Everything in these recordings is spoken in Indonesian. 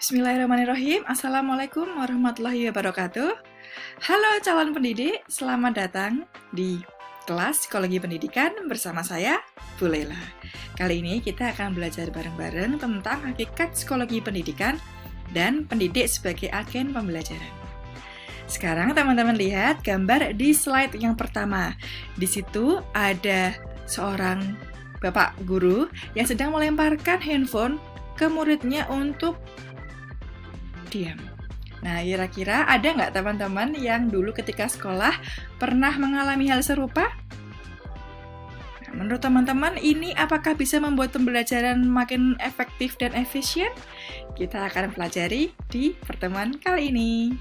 Bismillahirrahmanirrahim. Assalamualaikum warahmatullahi wabarakatuh. Halo calon pendidik, selamat datang di kelas Psikologi Pendidikan bersama saya, Bu Lela. Kali ini kita akan belajar bareng-bareng tentang hakikat psikologi pendidikan dan pendidik sebagai agen pembelajaran. Sekarang teman-teman lihat gambar di slide yang pertama. Di situ ada seorang bapak guru yang sedang melemparkan handphone ke muridnya untuk diam. Nah, kira-kira ada nggak teman-teman yang dulu ketika sekolah pernah mengalami hal serupa? Nah, menurut teman-teman, ini apakah bisa membuat pembelajaran makin efektif dan efisien? Kita akan pelajari di pertemuan kali ini.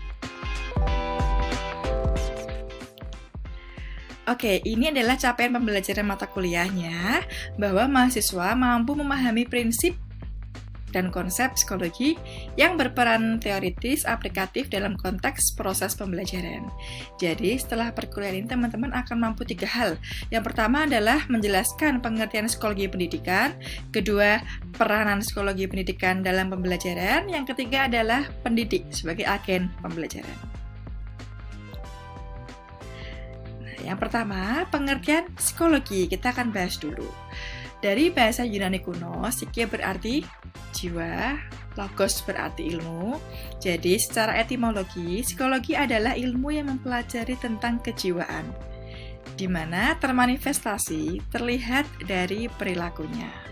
Oke, ini adalah capaian pembelajaran mata kuliahnya, bahwa mahasiswa mampu memahami prinsip dan konsep psikologi yang berperan teoritis aplikatif dalam konteks proses pembelajaran. Jadi, setelah perkuliahan ini teman-teman akan mampu 3 hal. Yang pertama adalah menjelaskan pengertian psikologi pendidikan, kedua, peranan psikologi pendidikan dalam pembelajaran, yang ketiga adalah pendidik sebagai agen pembelajaran. Nah, yang pertama, pengertian psikologi. Kita akan bahas dulu. Dari bahasa Yunani kuno, psike berarti jiwa, logos berarti ilmu. Jadi, secara etimologi, psikologi adalah ilmu yang mempelajari tentang kejiwaan, di mana termanifestasi terlihat dari perilakunya.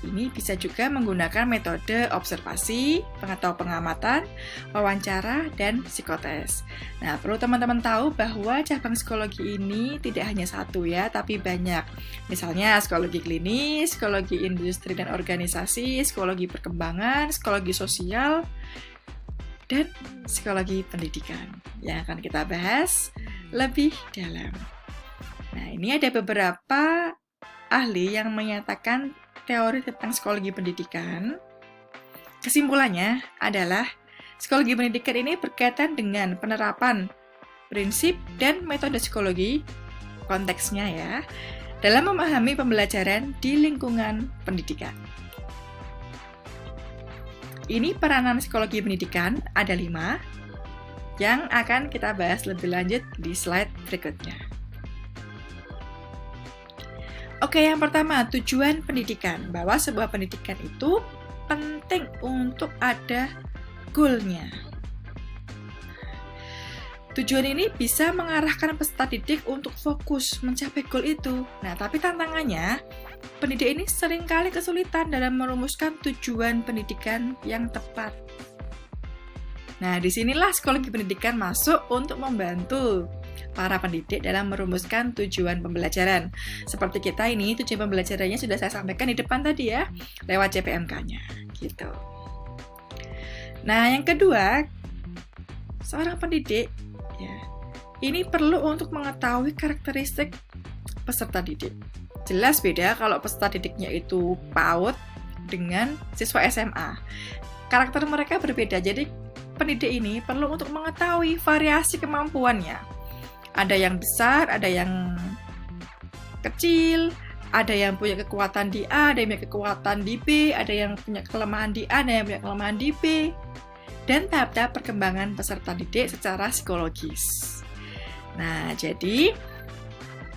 Ini bisa juga menggunakan metode observasi, atau pengamatan, wawancara, dan psikotes. Nah, perlu teman-teman tahu bahwa cabang psikologi ini tidak hanya satu ya, tapi banyak. Misalnya psikologi klinis, psikologi industri dan organisasi, psikologi perkembangan, psikologi sosial, dan psikologi pendidikan yang akan kita bahas lebih dalam. Nah, ini ada beberapa ahli yang menyatakan teori tentang psikologi pendidikan. Kesimpulannya adalah psikologi pendidikan ini berkaitan dengan penerapan prinsip dan metode psikologi, konteksnya ya, dalam memahami pembelajaran di lingkungan pendidikan. Ini peranan psikologi pendidikan ada 5 yang akan kita bahas lebih lanjut di slide berikutnya. Oke, yang pertama, tujuan pendidikan. Bahwa sebuah pendidikan itu penting untuk ada goal-nya. Tujuan ini bisa mengarahkan peserta didik untuk fokus mencapai goal itu. Nah, tapi tantangannya, pendidik ini seringkali kesulitan dalam merumuskan tujuan pendidikan yang tepat. Nah, disinilah psikologi pendidikan masuk untuk membantu para pendidik dalam merumuskan tujuan pembelajaran. Seperti kita ini, tujuan pembelajarannya sudah saya sampaikan di depan tadi ya, lewat CPMK-nya, gitu. Nah, yang kedua, seorang pendidik, ya, ini perlu untuk mengetahui karakteristik peserta didik. Jelas beda kalau peserta didiknya itu PAUD dengan siswa SMA. Karakter mereka berbeda, jadi pendidik ini perlu untuk mengetahui variasi kemampuannya. Ada yang besar, ada yang kecil, ada yang punya kekuatan di A, ada yang punya kekuatan di B, ada yang punya kelemahan di A, ada yang punya kelemahan di B, dan tahap-tahap perkembangan peserta didik secara psikologis. Nah, jadi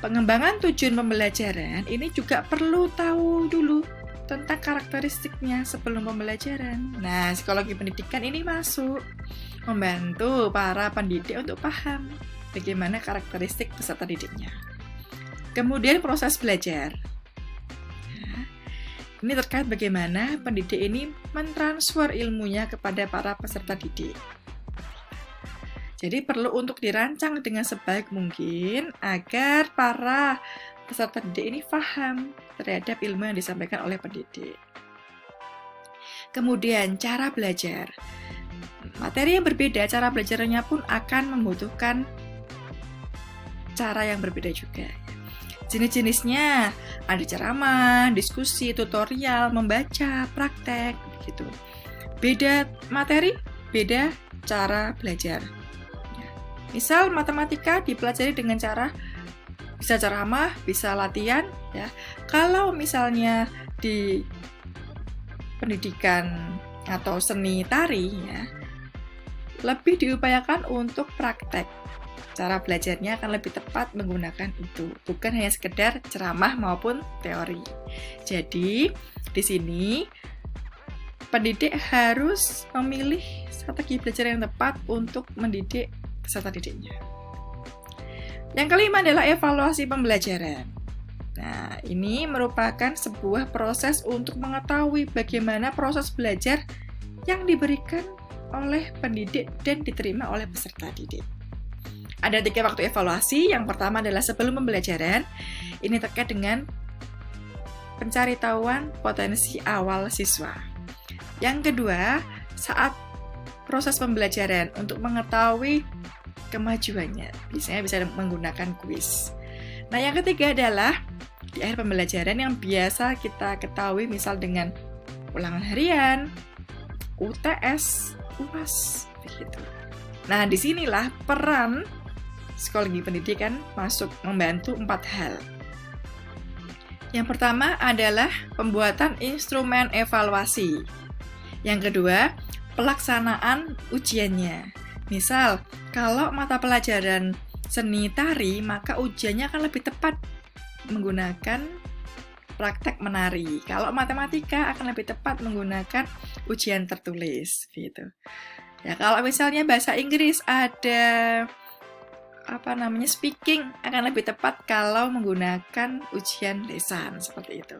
pengembangan tujuan pembelajaran ini juga perlu tahu dulu tentang karakteristiknya sebelum pembelajaran. Nah, psikologi pendidikan ini masuk membantu para pendidik untuk paham bagaimana karakteristik peserta didiknya. Kemudian proses belajar. Nah, ini terkait bagaimana pendidik ini mentransfer ilmunya kepada para peserta didik. Jadi perlu untuk dirancang dengan sebaik mungkin agar para peserta didik ini paham terhadap ilmu yang disampaikan oleh pendidik. Kemudian cara belajar. Materi yang berbeda, cara belajarnya pun akan membutuhkan cara yang berbeda juga. Jenis-jenisnya ada ceramah, diskusi, tutorial, membaca, praktek, begitu. Beda materi, beda cara belajar. Misal matematika dipelajari dengan cara bisa ceramah, bisa latihan, ya. Kalau misalnya di pendidikan atau seni tari ya, lebih diupayakan untuk praktek. Cara belajarnya akan lebih tepat menggunakan itu, bukan hanya sekedar ceramah maupun teori. Jadi, di sini pendidik harus memilih strategi belajar yang tepat untuk mendidik peserta didiknya. Yang kelima adalah evaluasi pembelajaran. Nah, ini merupakan sebuah proses untuk mengetahui bagaimana proses belajar yang diberikan oleh pendidik dan diterima oleh peserta didik. Ada 3 waktu evaluasi. Yang pertama adalah sebelum pembelajaran. Ini terkait dengan pencaritahuan potensi awal siswa. Yang kedua, saat proses pembelajaran untuk mengetahui kemajuannya. Biasanya bisa menggunakan kuis. Nah, yang ketiga adalah di akhir pembelajaran yang biasa kita ketahui misal dengan ulangan harian, UTS, UAS, begitu. Nah, disinilah peran psikologi pendidikan masuk membantu 4 hal. Yang pertama adalah pembuatan instrumen evaluasi. Yang kedua, pelaksanaan ujiannya. Misal, kalau mata pelajaran seni tari, maka ujiannya akan lebih tepat menggunakan praktek menari. Kalau matematika akan lebih tepat menggunakan ujian tertulis, gitu. Ya, kalau misalnya bahasa Inggris ada speaking akan lebih tepat kalau menggunakan ujian lisan seperti itu.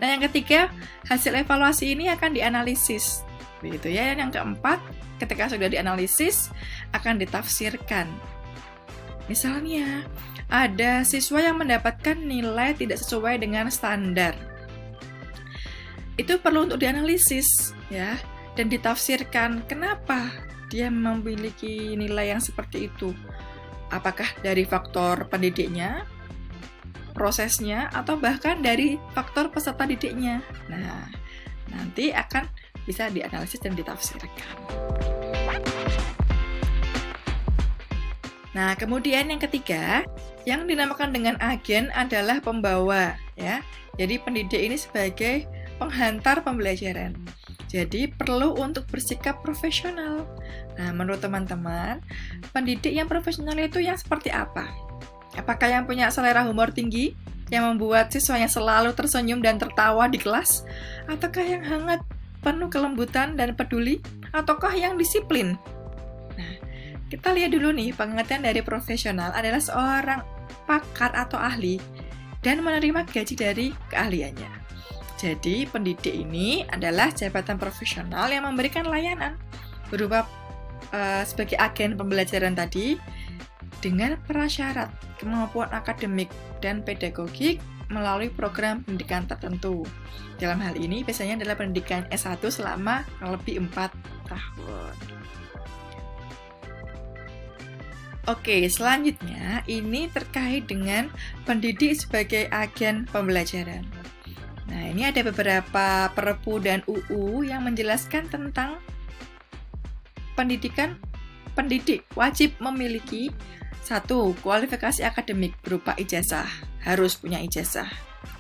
Nah, yang ketiga, hasil evaluasi ini akan dianalisis, begitu ya. Dan yang keempat, ketika sudah dianalisis akan ditafsirkan. Misalnya, ada siswa yang mendapatkan nilai tidak sesuai dengan standar. Itu perlu untuk dianalisis ya, dan ditafsirkan kenapa dia memiliki nilai yang seperti itu. Apakah dari faktor pendidiknya, prosesnya, atau bahkan dari faktor peserta didiknya. Nah, nanti akan bisa dianalisis dan ditafsirkan. Nah, kemudian yang ketiga, yang dinamakan dengan agen adalah pembawa, ya. Jadi pendidik ini sebagai penghantar pembelajaran. Jadi perlu untuk bersikap profesional. Nah, menurut teman-teman, pendidik yang profesional itu yang seperti apa? Apakah yang punya selera humor tinggi, yang membuat siswanya selalu tersenyum dan tertawa di kelas? Ataukah yang hangat, penuh kelembutan dan peduli? Ataukah yang disiplin? Nah, kita lihat dulu nih, pengertian dari profesional adalah seorang pakar atau ahli dan menerima gaji dari keahliannya. Jadi, pendidik ini adalah jabatan profesional yang memberikan layanan berupa sebagai agen pembelajaran tadi dengan prasyarat kemampuan akademik dan pedagogik melalui program pendidikan tertentu. Dalam hal ini biasanya adalah pendidikan S1 selama lebih 4 tahun. Oke, selanjutnya ini terkait dengan pendidik sebagai agen pembelajaran. Nah, ini ada beberapa Perpu dan UU yang menjelaskan tentang pendidik wajib memiliki 1. Kualifikasi akademik berupa ijazah, harus punya ijazah.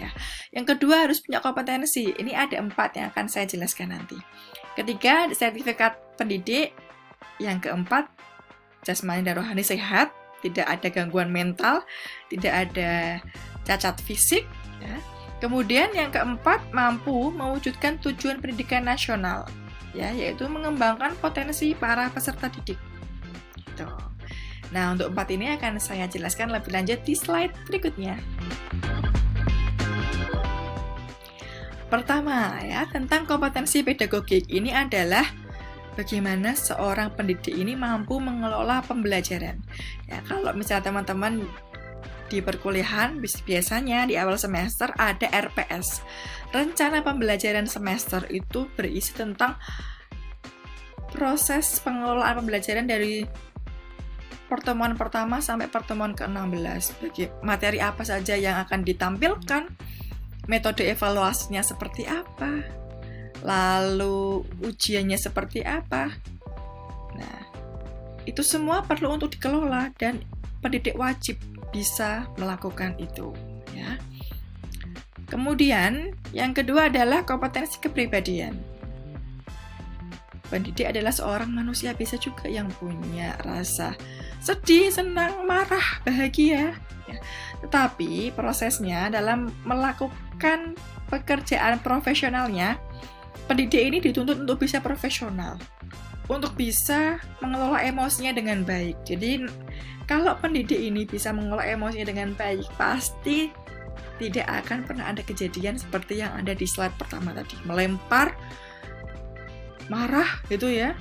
Ya. Yang kedua, harus punya kompetensi. Ini ada 4 yang akan saya jelaskan nanti. Ketiga, sertifikat pendidik. Yang keempat, jasmani dan rohani sehat, tidak ada gangguan mental, tidak ada cacat fisik. Ya. Kemudian yang keempat, mampu mewujudkan tujuan pendidikan nasional, ya, yaitu mengembangkan potensi para peserta didik. Gitu. Nah, untuk 4 ini akan saya jelaskan lebih lanjut di slide berikutnya. Pertama, ya, tentang kompetensi pedagogik. Ini adalah bagaimana seorang pendidik ini mampu mengelola pembelajaran. Ya, kalau misalnya teman-teman di perkuliahan, biasanya di awal semester ada RPS. Rencana pembelajaran semester itu berisi tentang proses pengelolaan pembelajaran dari pertemuan pertama sampai pertemuan ke-16. Bagi materi apa saja yang akan ditampilkan, metode evaluasinya seperti apa, lalu ujiannya seperti apa. Nah, itu semua perlu untuk dikelola dan pendidik wajib bisa melakukan itu, ya. Kemudian, yang kedua adalah kompetensi kepribadian. Pendidik adalah seorang manusia biasa juga yang punya rasa sedih, senang, marah, bahagia. Ya. Tetapi prosesnya dalam melakukan pekerjaan profesionalnya, pendidik ini dituntut untuk bisa profesional, untuk bisa mengelola emosinya dengan baik. Jadi, kalau pendidik ini bisa mengelola emosinya dengan baik, pasti tidak akan pernah ada kejadian seperti yang ada di slide pertama tadi. Melempar, marah gitu ya.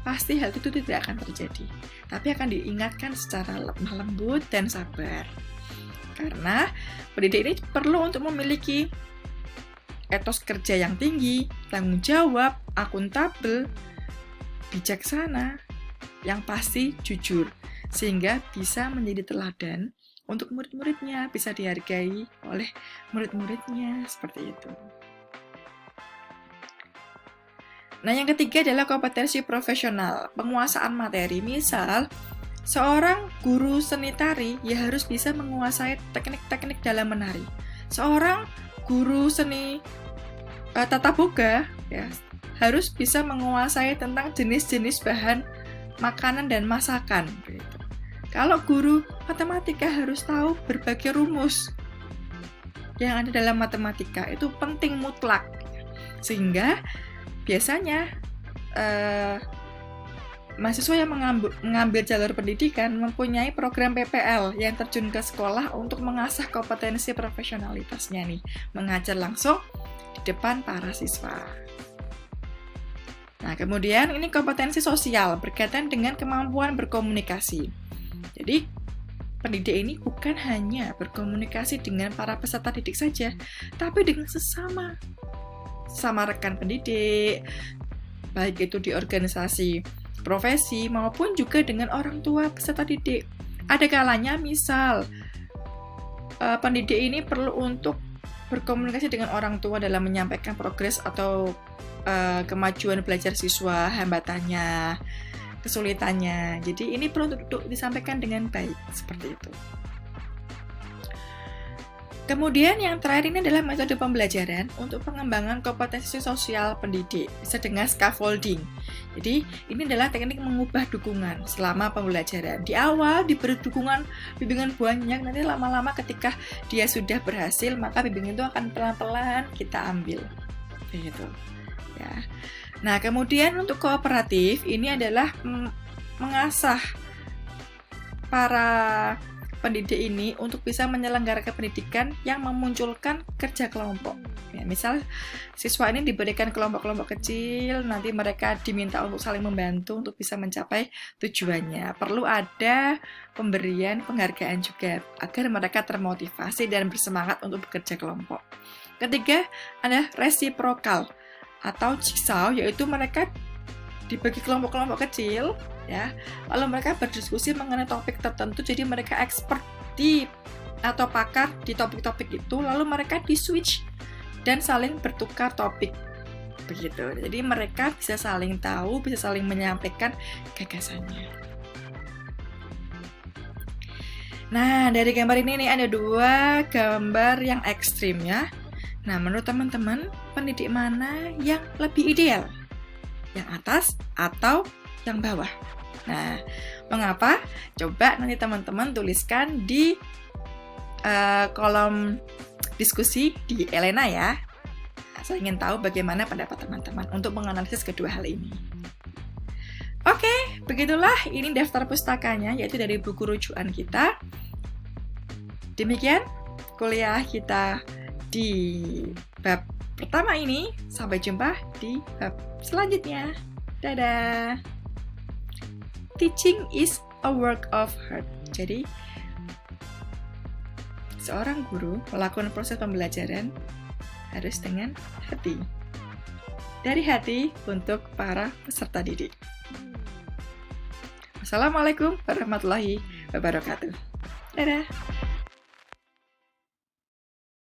Pasti hal itu tidak akan terjadi. Tapi akan diingatkan secara lemah lembut dan sabar. Karena pendidik ini perlu untuk memiliki etos kerja yang tinggi, tanggung jawab, akuntabel, bijaksana, yang pasti jujur. Sehingga bisa menjadi teladan untuk murid-muridnya, bisa dihargai oleh murid-muridnya, seperti itu. Nah, yang ketiga adalah kompetensi profesional, penguasaan materi. Misal, seorang guru seni tari ya harus bisa menguasai teknik-teknik dalam menari. Seorang guru seni tata boga ya harus bisa menguasai tentang jenis-jenis bahan makanan dan masakan. Gitu. Kalau guru matematika harus tahu berbagai rumus yang ada dalam matematika, itu penting mutlak. Sehingga biasanya mahasiswa yang mengambil jalur pendidikan mempunyai program PPL yang terjun ke sekolah untuk mengasah kompetensi profesionalitasnya nih, mengajar langsung di depan para siswa. Nah, kemudian ini kompetensi sosial berkaitan dengan kemampuan berkomunikasi. Jadi, pendidik ini bukan hanya berkomunikasi dengan para peserta didik saja, tapi dengan sesama rekan pendidik, baik itu di organisasi profesi maupun juga dengan orang tua peserta didik. Ada kalanya misal pendidik ini perlu untuk berkomunikasi dengan orang tua dalam menyampaikan progres atau kemajuan belajar siswa, hambatannya, kesulitannya. Jadi ini perlu untuk disampaikan dengan baik, seperti itu. Kemudian yang terakhir ini adalah metode pembelajaran untuk pengembangan kompetensi sosial pendidik, bisa dengan scaffolding. Jadi ini adalah teknik mengubah dukungan selama pembelajaran. Di awal diberi dukungan bimbingan banyak, nanti lama-lama ketika dia sudah berhasil, maka bimbingan itu akan pelan-pelan kita ambil. Begitu. Ya. Nah, kemudian untuk kooperatif ini adalah mengasah para pendidik ini untuk bisa menyelenggarakan pendidikan yang memunculkan kerja kelompok. Ya, misal siswa ini diberikan kelompok-kelompok kecil, nanti mereka diminta untuk saling membantu untuk bisa mencapai tujuannya. Perlu ada pemberian penghargaan juga agar mereka termotivasi dan bersemangat untuk bekerja kelompok. Ketiga, ada resiprokal atau jigsaw, yaitu mereka dibagi kelompok-kelompok kecil, ya. Lalu mereka berdiskusi mengenai topik tertentu, jadi mereka expert atau pakar di topik-topik itu, lalu mereka di-switch dan saling bertukar topik. Begitu. Jadi mereka bisa saling tahu, bisa saling menyampaikan gagasannya. Nah, dari gambar ini nih ada dua gambar yang ekstrim ya. Nah, menurut teman-teman, pendidik mana yang lebih ideal? Yang atas atau yang bawah? Nah, mengapa? Coba nanti teman-teman tuliskan di kolom diskusi di Elena ya. Saya ingin tahu bagaimana pendapat teman-teman untuk menganalisis kedua hal ini. Oke, begitulah ini daftar pustakanya, yaitu dari buku rujukan kita. Demikian kuliah kita di bab pertama ini. Sampai jumpa di bab selanjutnya. Dadah! Teaching is a work of heart. Jadi, seorang guru melakukan proses pembelajaran harus dengan hati. Dari hati untuk para peserta didik. Wassalamualaikum warahmatullahi wabarakatuh. Dadah!